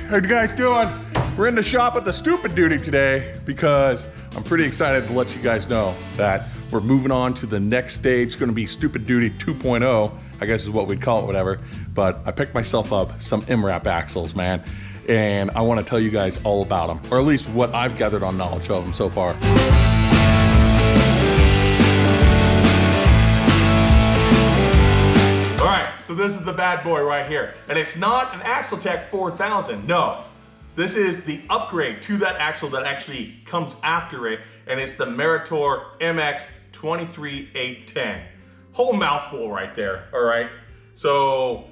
How you guys doing? We're in the shop at the Stupid Duty today because I'm pretty excited to let you guys know that we're moving on to the next stage. It's gonna be Stupid Duty 2.0, I guess is what we'd call it, whatever. But I picked myself up some Mrap axles, man. And I wanna tell you guys all about them, or at least what I've gathered on knowledge of them so far. So this is the bad boy right here. And it's not an AXLES 4000, no. This is the upgrade to that axle that actually comes after it, and it's the Meritor MX 23810. Whole mouthful right there, all right? So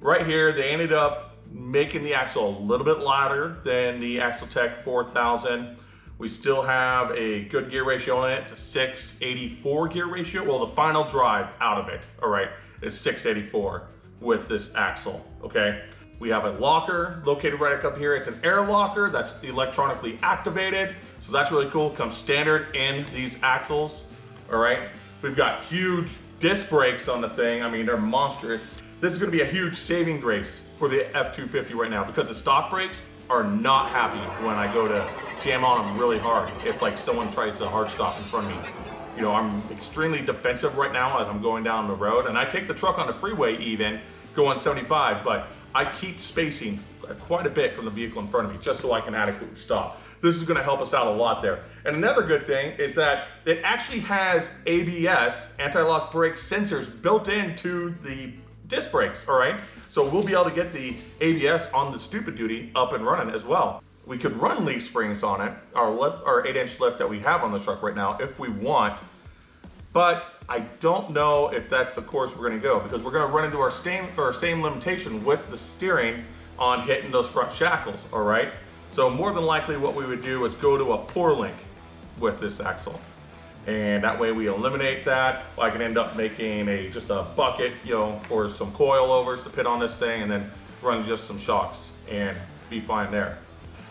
right here, they ended up making the axle a little bit lighter than the AXLES 4000. We still have a good gear ratio on it. It's a 684 gear ratio. Well, the final drive out of it, all right, is 684 with this axle, okay? We have a locker located right up here. It's an air locker that's electronically activated. So that's really cool. Comes standard in these axles, all right? We've got huge disc brakes on the thing. I mean, they're monstrous. This is gonna be a huge saving grace for the F250 right now because the stock brakes are not happy when I go to jam on them really hard if like someone tries to hard stop in front of me. You know, I'm extremely defensive right now as I'm going down the road, and I take the truck on the freeway even, going 75, but I keep spacing quite a bit from the vehicle in front of me just so I can adequately stop. This is gonna help us out a lot there. And another good thing is that it actually has ABS, anti-lock brake sensors built into the disc brakes, all right? So we'll be able to get the ABS on the Stupid Duty up and running as well. We could run leaf springs on it, our 8-inch lift that we have on the truck right now if we want, but I don't know if that's the course we're gonna go because we're gonna run into our same limitation with the steering on hitting those front shackles, all right? So more than likely what we would do is go to a 4-link with this axle. And that way we eliminate that. I can end up making just a bucket, you know, for some coilovers to put on this thing and then run just some shocks and be fine there.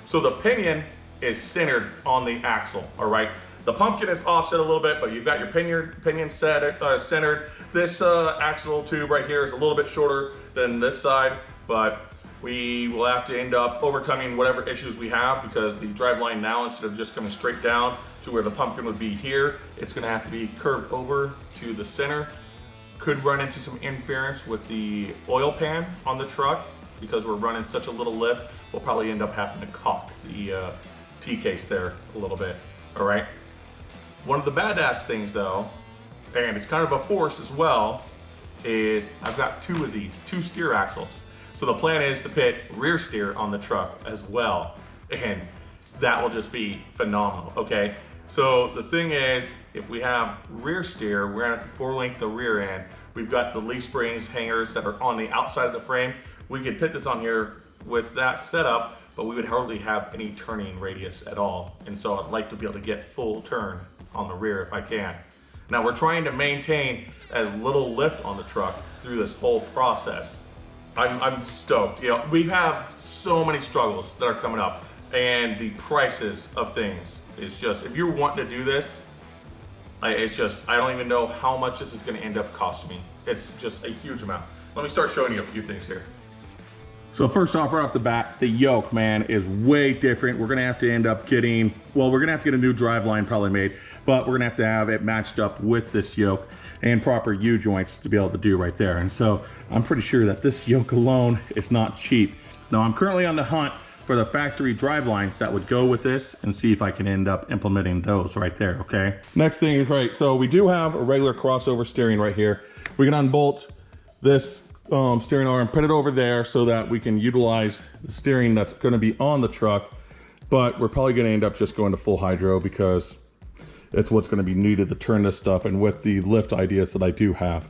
So the pinion is centered on the axle, all right? The pumpkin is offset a little bit, but you've got your pinion centered. This axle tube right here is a little bit shorter than this side, but we will have to end up overcoming whatever issues we have because the driveline now, instead of just coming straight down to where the pumpkin would be here, it's gonna have to be curved over to the center. Could run into some interference with the oil pan on the truck because we're running such a little lift. We'll probably end up having to caulk the T-case there a little bit, all right? One of the badass things though, and it's kind of a force as well, is I've got two of these, 2 steer axles. So the plan is to put rear steer on the truck as well, and that will just be phenomenal, okay? So the thing is, if we have rear steer, we're gonna have to 4-link the rear end. We've got the leaf springs hangers that are on the outside of the frame. We could put this on here with that setup, but we would hardly have any turning radius at all. And so I'd like to be able to get full turn on the rear if I can. Now we're trying to maintain as little lift on the truck through this whole process. I'm stoked. You know, we have so many struggles that are coming up, and the prices of things is just, if you're wanting to do this, it's just, I don't even know how much this is gonna end up costing me. It's just a huge amount. Let me start showing you a few things here. So first off, right off the bat, the yoke, man, is way different. We're gonna have to end up getting, well, we're gonna have to get a new driveline probably made, but we're gonna have to have it matched up with this yoke and proper U-joints to be able to do right there. And so I'm pretty sure that this yoke alone is not cheap. Now I'm currently on the hunt for the factory drivelines that would go with this and see if I can end up implementing those right there, okay? Next thing is, right, so we do have a regular crossover steering right here. We can unbolt this steering arm, put it over there so that we can utilize the steering that's gonna be on the truck, but we're probably gonna end up just going to full hydro because it's what's gonna be needed to turn this stuff and with the lift ideas that I do have.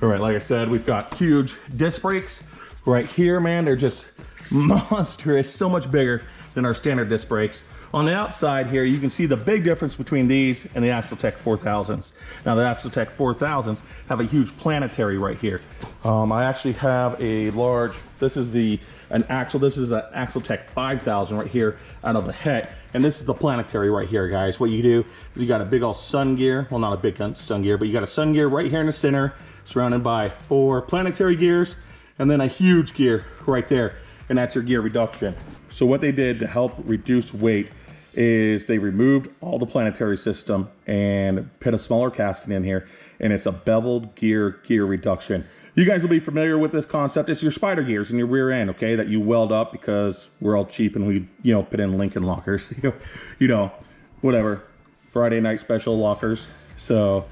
All right, like I said, we've got huge disc brakes right here, man. They're just monstrous, so much bigger than our standard disc brakes. On the outside here, you can see the big difference between these and the AXLES 4000s. Now the AXLES 4000s have a huge planetary right here. I actually have a large, this is an AXLES 5000 right here out of the het. And this is the planetary right here, guys. What you do is you got a big old sun gear. Well, not a big sun gear, but you got a sun gear right here in the center, surrounded by 4 planetary gears, and then a huge gear right there. And that's your gear reduction. So what they did to help reduce weight is they removed all the planetary system and put a smaller casting in here, and it's a beveled gear reduction. You guys will be familiar with this concept. It's your spider gears in your rear end, okay, that you weld up because we're all cheap and we, you know, put in Lincoln lockers, you know, whatever, Friday night special lockers. So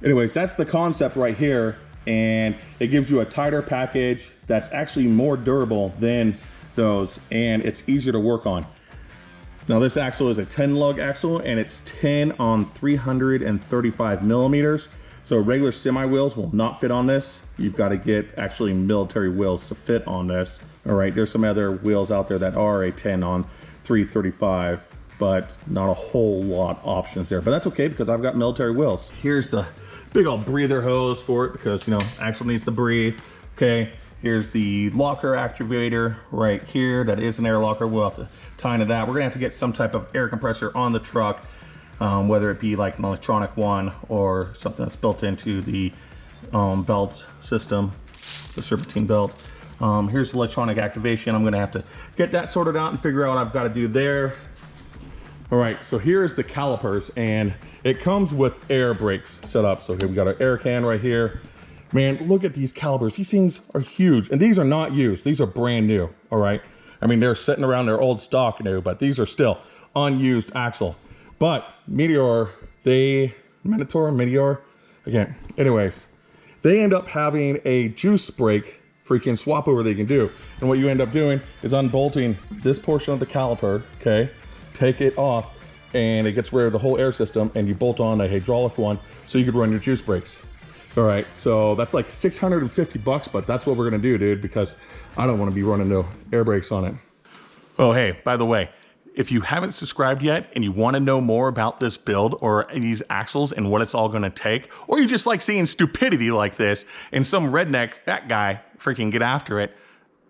anyways, that's the concept right here, and it gives you a tighter package that's actually more durable than those, and it's easier to work on. Now this axle is a 10 lug axle, and it's 10 on 335 millimeters. So regular semi wheels will not fit on this. You've got to get actually military wheels to fit on this. All right, there's some other wheels out there that are a 10 on 335, but not a whole lot of options there. But that's okay because I've got military wheels. Here's the big old breather hose for it because, you know, axle needs to breathe. Okay, here's the locker activator right here. That is an air locker. We'll have to tie into that. We're gonna have to get some type of air compressor on the truck. Whether it be like an electronic one or something that's built into the belt system, the serpentine belt. Here's the electronic activation. I'm gonna have to get that sorted out and figure out what I've got to do there. All right, so here's the calipers, and it comes with air brakes set up. So here we got our air can right here. Man, look at these calipers. These things are huge, and these are not used. These are brand new, all right? I mean, they're sitting around their old stock new, but these are still unused axle. But Meteor, Meteor, again, anyways, they end up having a juice brake freaking swap over they can do. And what you end up doing is unbolting this portion of the caliper, okay, take it off, and it gets rid of the whole air system, and you bolt on a hydraulic one so you could run your juice brakes. All right, so that's like 650 bucks, but that's what we're gonna do, dude, because I don't wanna be running no air brakes on it. Oh, hey, by the way, if you haven't subscribed yet and you want to know more about this build or these axles and what it's all going to take, or you just like seeing stupidity like this and some redneck fat guy freaking get after it,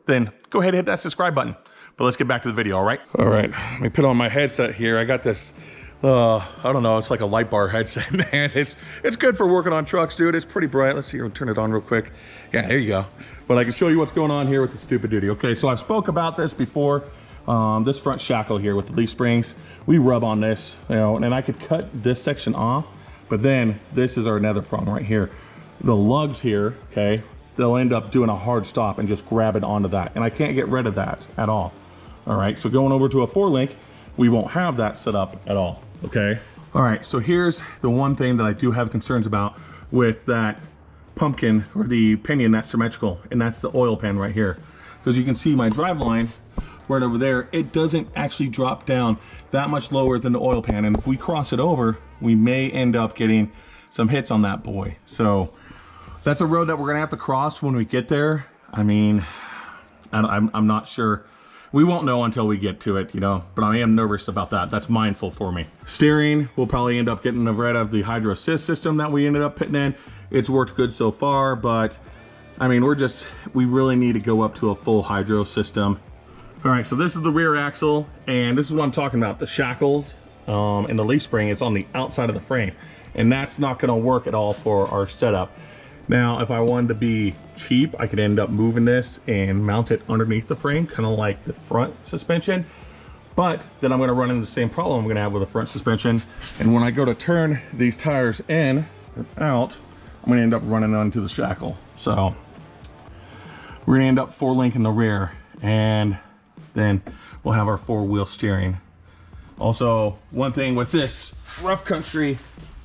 then go ahead and hit that subscribe button. But let's get back to the video, all right? All right, let me put on my headset here. I got this, I don't know, it's like a light bar headset, man. It's good for working on trucks, dude. It's pretty bright. Let's see, I'll turn it on real quick. Yeah, there you go. But I can show you what's going on here with the stupid duty. Okay, so I've spoke about this before. This front shackle here with the leaf springs, we rub on this, you know, and I could cut this section off, but then this is our another problem right here. The lugs here, okay, they'll end up doing a hard stop and just grab it onto that, and I can't get rid of that at all. All right, so going over to a 4-link, we won't have that set up at all, okay? All right, so here's the one thing that I do have concerns about with that pumpkin or the pinion that's symmetrical, and that's the oil pan right here. Because you can see my drive line right over there, it doesn't actually drop down that much lower than the oil pan, and if we cross it over, we may end up getting some hits on that boy. So that's a road that we're gonna have to cross when we get there. I mean, I'm not sure. We won't know until we get to it, you know, but I am nervous about that. That's mindful for me. Steering, we'll probably end up getting rid of the hydro assist system that we ended up putting in. It's worked good so far, but I mean, we really need to go up to a full hydro system. All right, so this is the rear axle, and this is what I'm talking about. The shackles and the leaf spring is on the outside of the frame, and that's not gonna work at all for our setup. Now, if I wanted to be cheap, I could end up moving this and mount it underneath the frame, kind of like the front suspension, but then I'm gonna run into the same problem I'm gonna have with the front suspension, and when I go to turn these tires in or out, I'm gonna end up running onto the shackle. So we're gonna end up 4-link in the rear, and then we'll have our 4-wheel steering. Also, one thing with this rough country,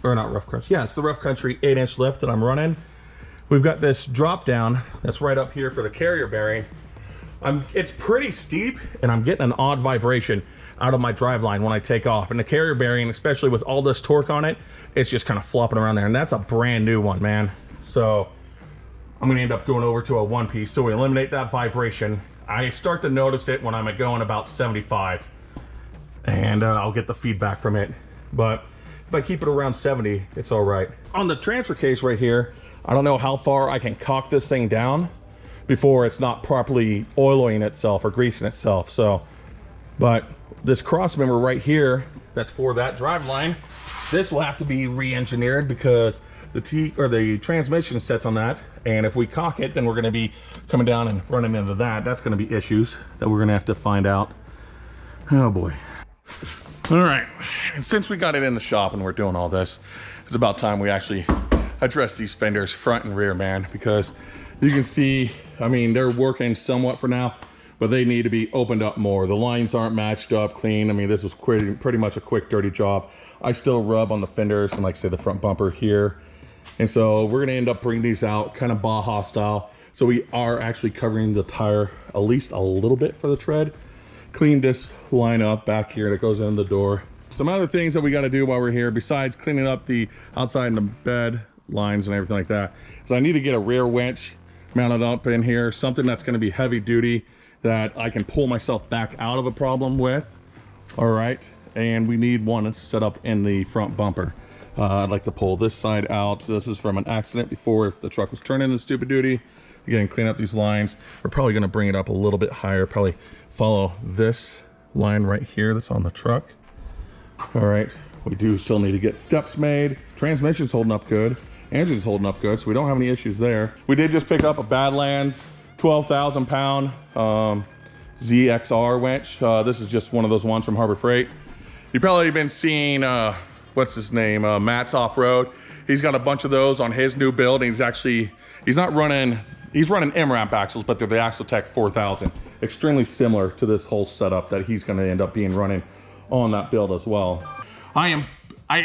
or not rough country, yeah, it's the rough country 8-inch lift that I'm running. We've got this drop down that's right up here for the carrier bearing. It's pretty steep, and I'm getting an odd vibration out of my driveline when I take off. And the carrier bearing, especially with all this torque on it, it's just kind of flopping around there, and that's a brand new one, man. So I'm gonna end up going over to a 1-piece, so we eliminate that vibration. I start to notice it when I'm going about 75, and I'll get the feedback from it. But if I keep it around 70, it's all right. On the transfer case right here, I don't know how far I can cock this thing down before it's not properly oiling itself or greasing itself. So, but this cross member right here, that's for that drive line, this will have to be re-engineered because the transmission sets on that, and if we cock it, then we're going to be coming down and running into that. That's going to be issues that we're going to have to find out. Oh boy. All right, and since we got it in the shop and we're doing all this, it's about time we actually address these fenders front and rear, man, because you can see, I mean, they're working somewhat for now, but they need to be opened up more. The lines aren't matched up clean. I mean, this was pretty much a quick, dirty job. I still rub on the fenders and like I say, the front bumper here. And so we're gonna end up bringing these out kind of Baja style. So we are actually covering the tire at least a little bit for the tread. Clean this line up back here that goes in the door. Some other things that we got to do while we're here, besides cleaning up the outside and the bed lines and everything like that, is I need to get a rear winch mounted up in here, something that's going to be heavy duty that I can pull myself back out of a problem with. All right, and we need one set up in the front bumper. I'd like to pull this side out. This is from an accident before the truck was turning the stupid duty. Again, clean up these lines. We're probably going to bring it up a little bit higher, probably follow this line right here that's on the truck. All right, we do still need to get steps made. Transmission's holding up good. Engine's holding up good, so we don't have any issues there. We did just pick up a Badlands 12,000 pound ZXR winch. This is just one of those ones from Harbor Freight. You've probably been seeing, what's his name, Matt's Off-Road. He's got a bunch of those on his new build, and he's running Mrap axles, but they're the AXLES 4000. Extremely similar to this whole setup that he's gonna end up being running on that build as well. I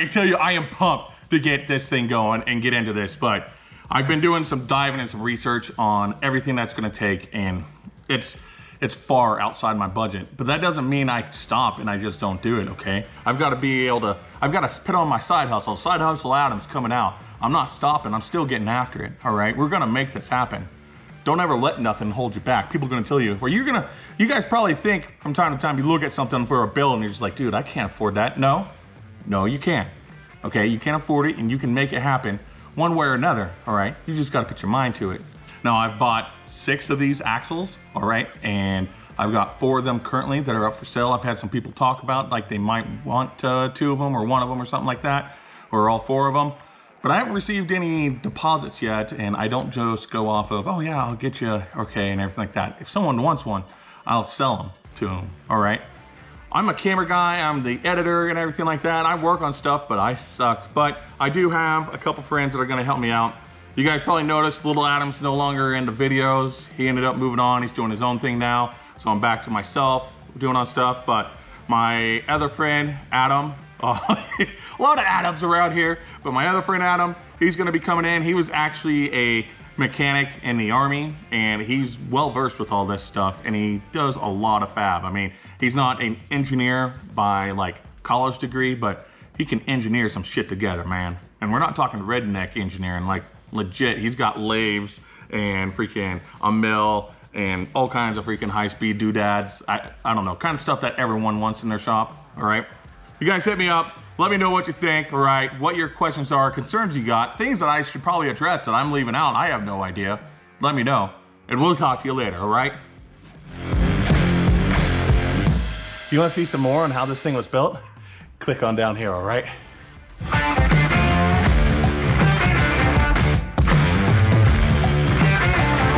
tell you, I am pumped to get this thing going and get into this, but I've been doing some diving and some research on everything that's gonna take, and it's far outside my budget. But that doesn't mean I stop and I just don't do it, okay? I've gotta be able to, I've gotta put on my side hustle. Side hustle Adam's coming out. I'm not stopping, I'm still getting after it, all right? We're gonna make this happen. Don't ever let nothing hold you back. People are gonna tell you, well, you guys probably think from time to time, you look at something for a bill and you're just like, dude, I can't afford that. No, you can't, okay? You can't afford it and you can make it happen one way or another, all right? You just gotta put your mind to it. Now, I've bought 6 of these axles, all right? And I've got 4 of them currently that are up for sale. I've had some people talk about like they might want 2 of them or 1 of them or something like that, or all 4 of them. But I haven't received any deposits yet, and I don't just go off of, oh yeah, I'll get you, okay, and everything like that. If someone wants one, I'll sell them to them, all right? I'm a camera guy, I'm the editor and everything like that. I work on stuff, but I suck. But I do have a couple friends that are gonna help me out. You guys probably noticed Little Adam's no longer in the videos. He ended up moving on, he's doing his own thing now. So I'm back to myself, doing on stuff. But my other friend, Adam, a lot of Adams around here, but my other friend Adam, he's gonna be coming in. He was actually a mechanic in the Army, and he's well versed with all this stuff, and he does a lot of fab. I mean, he's not an engineer by like college degree, but he can engineer some shit together, man. And we're not talking redneck engineering, like legit. He's got lathes and freaking a mill and all kinds of freaking high-speed doodads. I don't know, kind of stuff that everyone wants in their shop, all right? You guys hit me up, let me know what you think, all right? What your questions are, concerns you got, things that I should probably address that I'm leaving out, I have no idea. Let me know, and we'll talk to you later, all right? You wanna see some more on how this thing was built? Click on down here, all right?